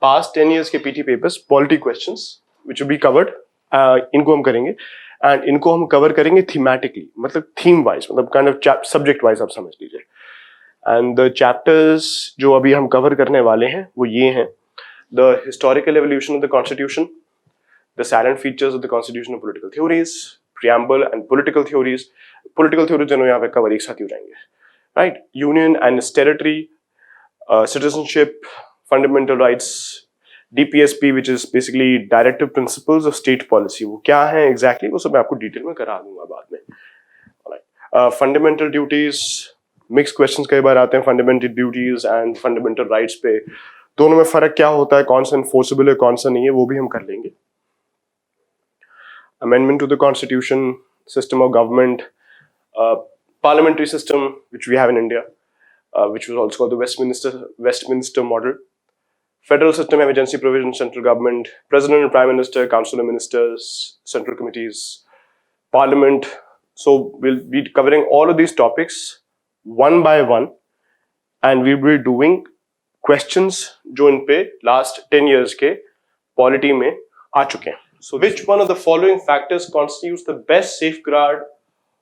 Past 10 years के PT papers polity questions which will be covered, इनको हम करेंगे एंड इनको हम कवर करेंगे थीमेटिकली, मतलब थीम वाइज, मतलब काइंड ऑफ सब्जेक्ट वाइज आप समझ लीजिए. एंड द चैप्टर्स जो अभी हम कवर करने वाले हैं वो ये हैं: the historical evolution of the constitution, the salient features of the constitution of political theories, preamble and political theories. Political theories दोनों यहाँ पे कवर एक साथ ही हो जाएंगे, right? Union and its territory, citizenship, fundamental rights, DPSP which is basically directive principles of state policy. वो क्या है exactly वो सब मैं आपको डिटेल में करा दूंगा बाद में. Fundamental duties, mixed questions कई बार आते हैं fundamental duties and fundamental rights पे, दोनों में फर्क क्या होता है, कौन सा enforceable है कौन सा नहीं है, वो भी हम कर लेंगे. Amendment to the Constitution, system of government, parliamentary system which we have in India, which was also called the Westminster model, federal system, emergency provision, central government, president and prime minister, council of ministers, central committees, parliament. So we'll be covering all of these topics one by one, and we will be doing questions जो इन पे last 10 years के polity में आ चुके हैं. So which one of the following factors constitutes the best safeguard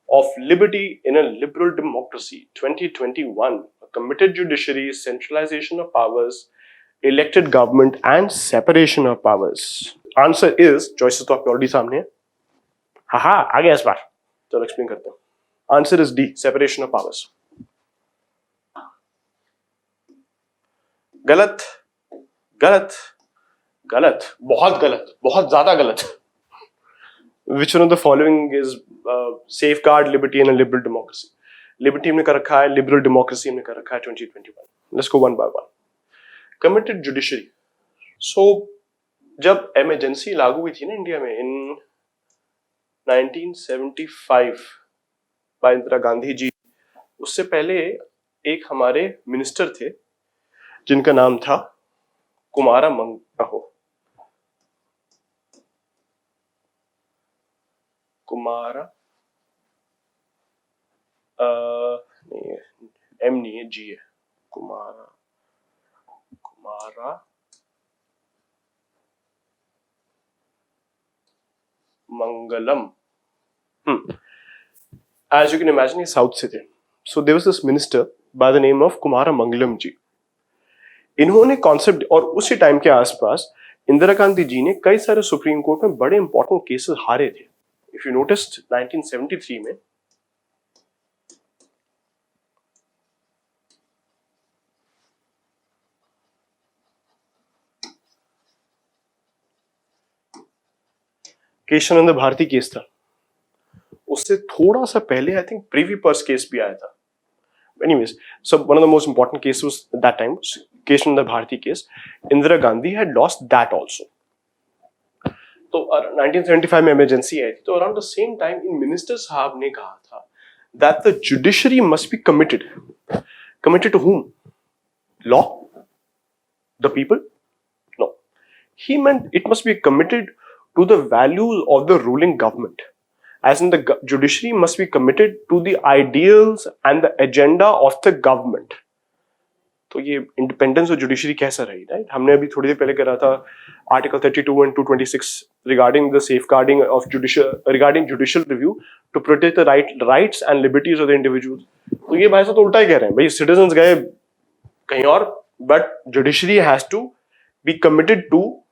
of liberty in a liberal democracy? 2021, a committed judiciary, centralization of powers, elected government and separation of powers. Answer is, choices तो आपके already सामने है. हाँ आ गया इस बार, चलो explain करते हैं. Answer is D, separation of powers. गलत गलत गलत, बहुत गलत, बहुत ज्यादा गलत. Which one of the following is safeguard liberty in a liberal democracy? Liberty हमने कर रखा है, liberal democracy हमने कर रखा है 2021. Let's go one by one. Committed judiciary. So जब emergency लागू हुई थी ना इंडिया में in 1975 by इंदिरा गांधी जी, उससे पहले एक हमारे मिनिस्टर थे जिनका नाम था कुमारा कुमारा नहीं है, एम नहीं है, जी है, कुमारा मंगलम. As you can imagine, ये साउथ से थे. So there was this minister by the name of Kumara मंगलम जी. इन्होंने कॉन्सेप्ट, और उसी टाइम के आसपास इंदिरा गांधी जी ने कई सारे सुप्रीम कोर्ट में बड़े इंपॉर्टेंट केसेस हारे थे. इफ यू नोटिस्ड 1973 में केशवानंद भारती केस था, उससे थोड़ा सा पहले I think Privi purse case भी आया था. Anyways, so one of the most important cases was at that time was Keshav Bharati case. Indira Gandhi had lost that also. तो 1975 में emergency आई थी, तो around the same time in ministers साहब ने कहा था that the judiciary must be committed. Committed to whom? Law? The people? No. He meant it must be committed to the values of the ruling government. As in the judiciary must be committed to the ideals and the agenda of the government. तो ये independence of judiciary कैसा रही, right? हमने अभी थोड़ी देर पहले करा था article 32 and 226 regarding the safeguarding of regarding judicial review to protect the rights and liberties of the individual. तो ये भाई साहब तो उल्टा ही कह रहे हैं, भाई सिटीजंस गए कहीं और, but judiciary has to be committed to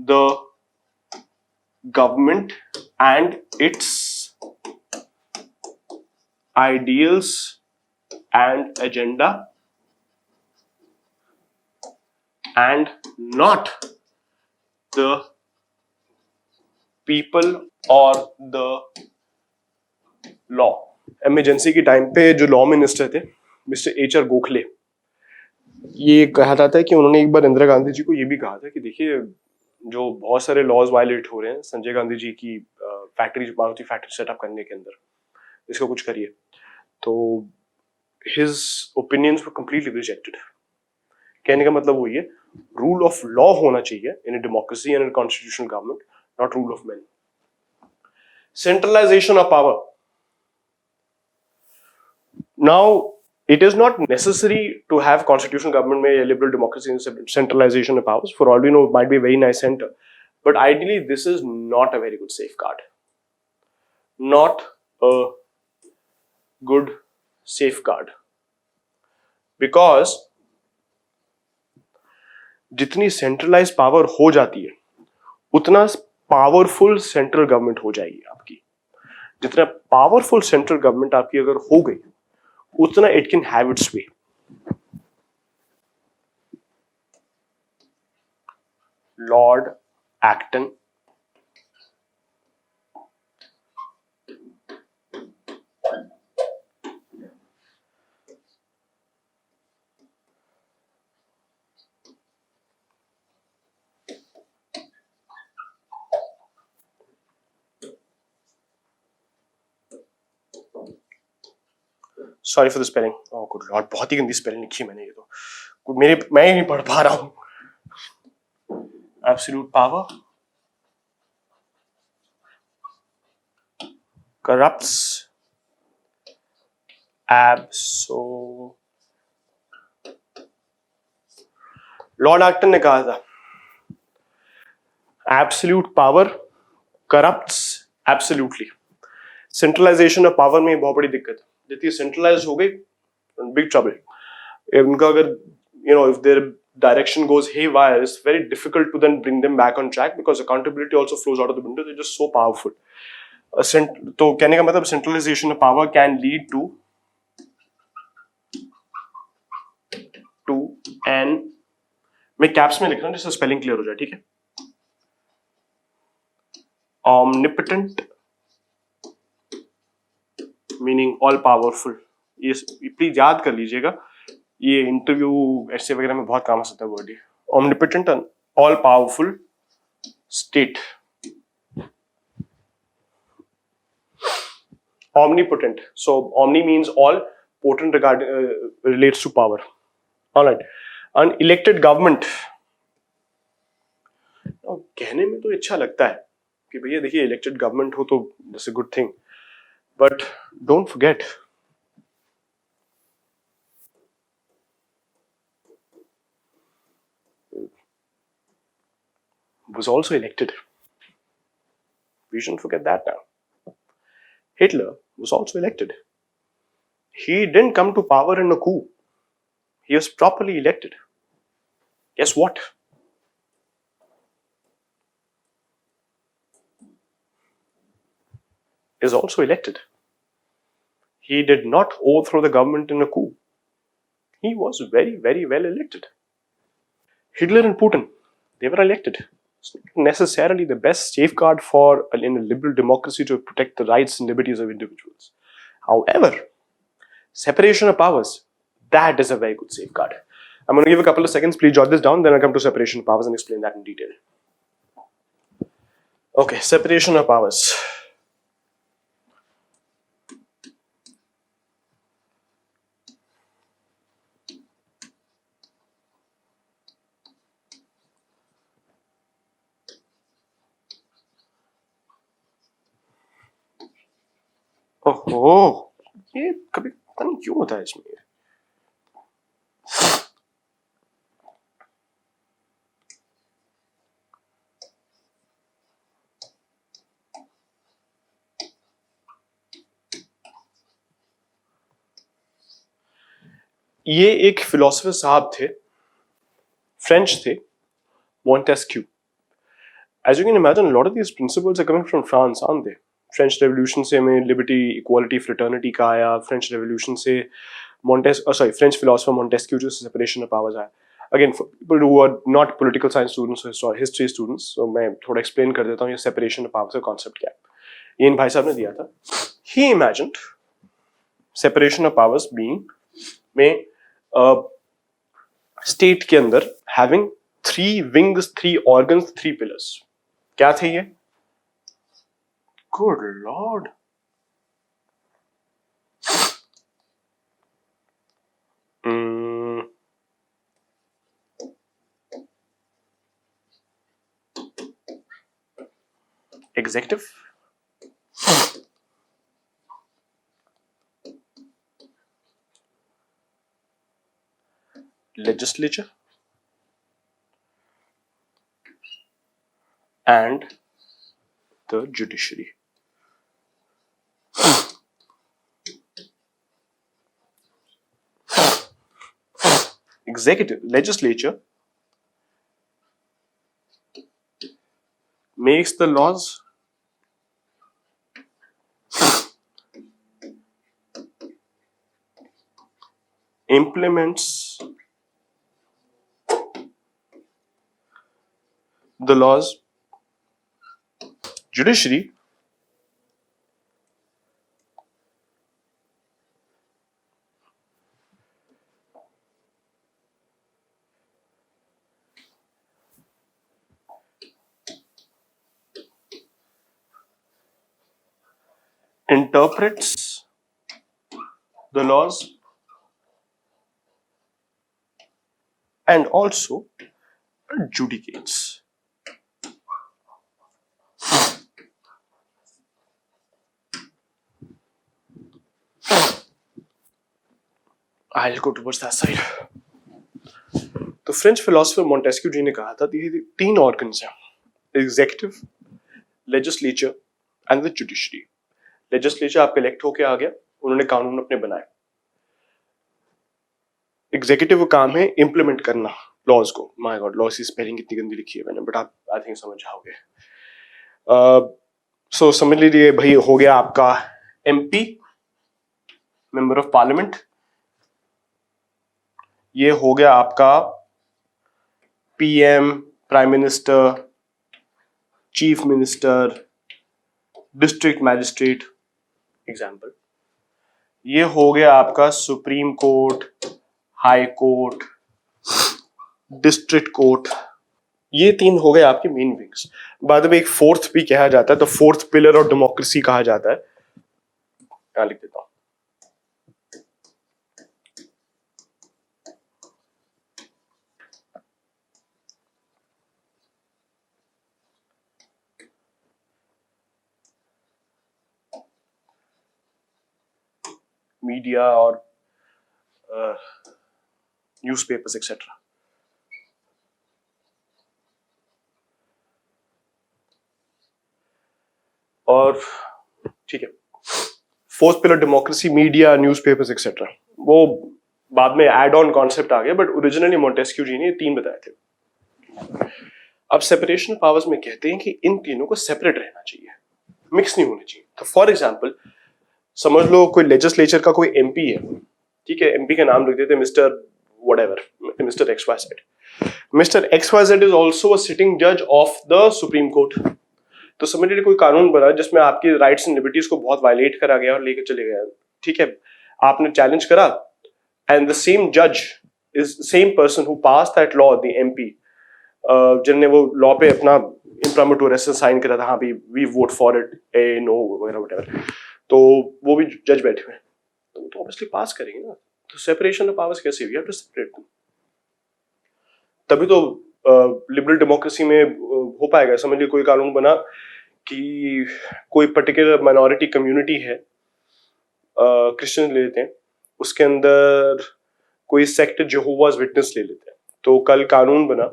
the government and its ideals and agenda, and not the people or the law. Emergency के टाइम पे जो लॉ मिनिस्टर थे मिस्टर HR गोखले, ये कहा जाता है कि उन्होंने एक बार इंदिरा गांधी जी को ये भी कहा था कि देखिए जो बहुत सारे लॉज वायलेट हो रहे हैं संजय गांधी जी की मारुति फैक्ट्री सेटअप करने के अंदर, इसको कुछ करिए. तो हिज ओपिनियंस वर कंप्लीटली रिजेक्टेड. कहने का मतलब वो ये, रूल ऑफ लॉ होना चाहिए in a democracy and constitutional government, not rule of man. Centralisation of power. Now it is not necessary to have constitutional government में liberal democracy and centralization of powers. For all we know, it might be a very nice center, but ideally this is not a very good safeguard. Not a good safeguard, because जितनी centralise power हो जाती है उतना powerful central government हो जाएगी आपकी. जितना powerful central government आपकी अगर हो गई उतना it can have its way. Lord Acton sorry for the spelling. Oh good lord, बहुत ही गंदी स्पेलिंग लिखी मैंने. ये तो मैं ही नहीं पढ़ पा रहा हूं. Absolute power corrupts Lord Acton ने कहा था absolute power corrupts absolutely. Centralisation of power में बहुत बड़ी दिक्कत है. जितनी सेंट्रलाइज हो गई, बिग ट्रबल. उनका अगर if their direction goes haywire, it's very difficult to then bring them back on track, because accountability also flows out of the window. They're just so powerful. तो कहने का मतलब centralisation of power can lead to an, मैं caps में लिख रहा हूं जिससे स्पेलिंग क्लियर हो जाए, ठीक है. omnipotent meaning all powerful. ये प्लीज याद कर लीजिएगा, ये इंटरव्यू ऐसे वगैरह में बहुत काम आ सकता है word. omnipotent and all powerful state. Omnipotent, so omni means all, potent relates to power. All right. An elected government, कहने में तो अच्छा लगता है कि भैया देखिए इलेक्टेड गवर्नमेंट हो तो that's a good thing, but don't forget was also elected. We shouldn't forget that now. Hitler was also elected. He didn't come to power in a coup. He was properly elected. Guess what? Is also elected. He did not overthrow the government in a coup. He was very, very well elected. Hitler and Putin, they were elected. It's not necessarily the best safeguard for in a liberal democracy to protect the rights and liberties of individuals. However, separation of powers, that is a very good safeguard. I'm going to give a couple of seconds. Please jot this down. Then I'll come to separation of powers and explain that in detail. Okay, separation of powers. ओहो, ये कभी पता नहीं क्यों होता है इसमें. ये एक फिलोसोफर साहब थे, फ्रेंच थे, Montesquieu. As you can imagine, a lot of these principles are coming from France, aren't they? French revolution से हमें लिबर्टी, इक्वालिटी, फ्रेटर्निटी का आया. फ्रेंच रेवोल्यूशन से फ्रेंच फिलोसोफर मोंटेस्क्यू जो सेपरेशन ऑफ पावर्स आया. Again for people who are not political science students और history students, so मैं थोड़ा एक्सप्लेन कर देता हूँ ये सेपरेशन ऑफ पावर्स का कॉन्सेप्ट क्या है. ये इन भाई साहब ने दिया था. He imagined separation of powers being में स्टेट के अंदर हैविंग 3 विंग्स, 3 ऑर्गन्स, 3 पिलर्स. क्या थे ये? Good Lord. Executive, legislature and the judiciary. Executive, legislature makes the laws, implements the laws, judiciary interprets the laws and also adjudicates. I'll go towards that side. तो French philosopher Montesquieu जी ने कहा था ये तीन organs हैं, executive, legislature and the judiciary. Legislature आपका elect होके आ गया, उन्होंने कानून अपने बनाए. एग्जीक्यूटिव का काम है इंप्लीमेंट करना लॉज को. माय गॉड, लॉज की स्पेलिंग कितनी गंदी लिखी है मैंने, बट आप आई थिंक समझ जाओगे. सो समझ लीजिए भाई, हो गया आपका एमपी, मेंबर ऑफ पार्लियामेंट. ये हो गया आपका PM, prime minister, chief minister, district magistrate example. ये हो गया आपका supreme court, high court, district court. ये तीन हो गए आपके मेन विंग्स. बाद में एक फोर्थ भी कहा जाता है, तो फोर्थ पिलर ऑफ डेमोक्रेसी कहा जाता है. यहां लिख देता हूं. मीडिया और न्यूज़पेपर्स एक्सेट्रा. और ठीक है, fourth pillar democracy, media, newspapers etcetera, वो बाद में एड ऑन कॉन्सेप्ट आ गया, बट ओरिजिनली मोंटेस्क्यू जी ने तीन बताए थे. अब सेपरेशन ऑफ पावर्स में कहते हैं कि इन तीनों को सेपरेट रहना चाहिए, मिक्स नहीं होने चाहिए. तो फॉर एग्जाम्पल समझ लो कोई लेजिस्लेचर का कोई एमपी है, ठीक है, एमपी का नाम लिख देते हैं mister whatever, mister X Y Z. Mister X Y Z is also a sitting जज ऑफ द सुप्रीम कोर्ट. तो समझ लीजिए कोई कानून बना जिसमें आपकी राइट्स एंड लिबर्टीज को बहुत वायलेट करा गया और लेकर चले गए, ठीक है, आपने चैलेंज करा, एंड द सेम जज is same person who pass that law, the MP जिनने वो लॉ पे अपना इम्प्राइमेटोर साइन करा था, हाँ भी we vote for it, aye no वगैरह व्हाटएवर, तो वो भी जज बैठे हुए हैं, तो ऑब्वियसली पास करेंगे ना. तो सेपरेशन ऑफ पावर्स कैसे हुई? To separate them. तभी तो लिबरल डेमोक्रेसी में हो पाएगा. समझ लीजिए कोई कानून बना कि कोई पर्टिकुलर माइनॉरिटी कम्युनिटी है, क्रिश्चियन ले लेते हैं, उसके अंदर कोई सेक्ट जेहोवाज विटनेस ले लेते हैं, तो कल कानून बना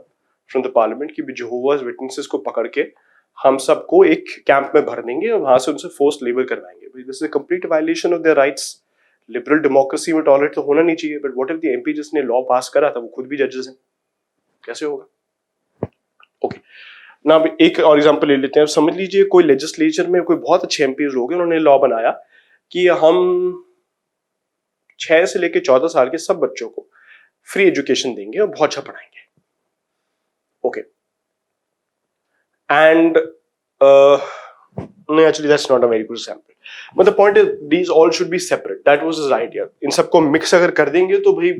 फ्रॉम द पार्लियामेंट कि जेहोवाज विटनेसेस को पकड़ के हम सबको एक कैंप में भर देंगे और वहां से उनसे फोर्स लेबर करवाएंगे. This is a complete violation of their rights. Liberal democracy में टॉलरेट तो होना नहीं चाहिए, but what if the MP जिसने लॉ पास करा था वो खुद भी जजेस हैं, कैसे होगा? ओके, ना एक और एग्जांपल ले लेते हैं. समझ लीजिए कोई लेजिस्लेचर में कोई बहुत अच्छे एमपीज लोग हैं, उन्होंने लॉ बनाया कि हम 6 से लेकर 14 साल के सब बच्चों को फ्री एजुकेशन देंगे और बहुत अच्छा पढ़ाएंगे. Okay, and no, actually that's not a very good example, but the point is these all should be separate. That was his idea. इन सबको मिक्स अगर कर देंगे तो भाई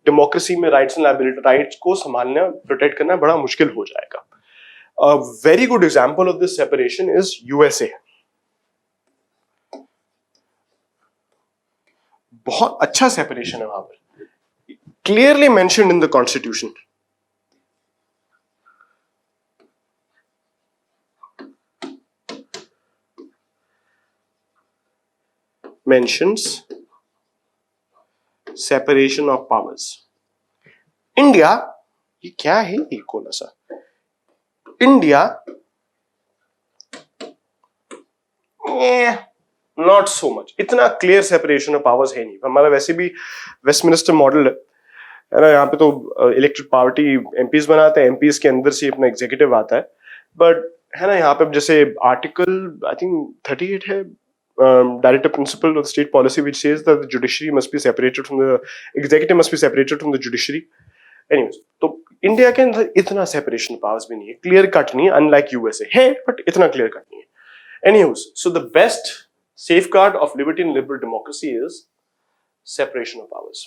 डेमोक्रेसी में राइट्स एंड लायबिलिटी, राइट्स को संभालना, प्रोटेक्ट करना बड़ा मुश्किल हो जाएगा. A very good example of this separation is USA. बहुत अच्छा सेपरेशन है वहां पर, clearly mentioned in the constitution. Mentions separation of powers. India, ये क्या है ये कौन सा, इंडिया नॉट सो मच, इतना क्लियर सेपरेशन ऑफ पावर्स है नहीं. हमारा वैसे भी वेस्टमिनिस्टर मॉडल है ना, यहाँ पे तो इलेक्टेड पार्टी एमपीज बनाते हैं, एमपीज के अंदर से अपना एग्जीक्यूटिव आता है. बट है ना, यहाँ पे जैसे आर्टिकल आई थिंक 38 है, directive principle of state policy which says that the judiciary must be separated from the executive, must be separated from the judiciary. Anyways, तो इंडिया के अंदर इतना सेपरेशन पावर्स भी नहीं है, क्लियर कट नहीं है, अनलाइक यूएसए है बट इतना क्लियर कट नहीं है. Anyways, so the best safeguard of liberty and liberal democracy is separation of powers.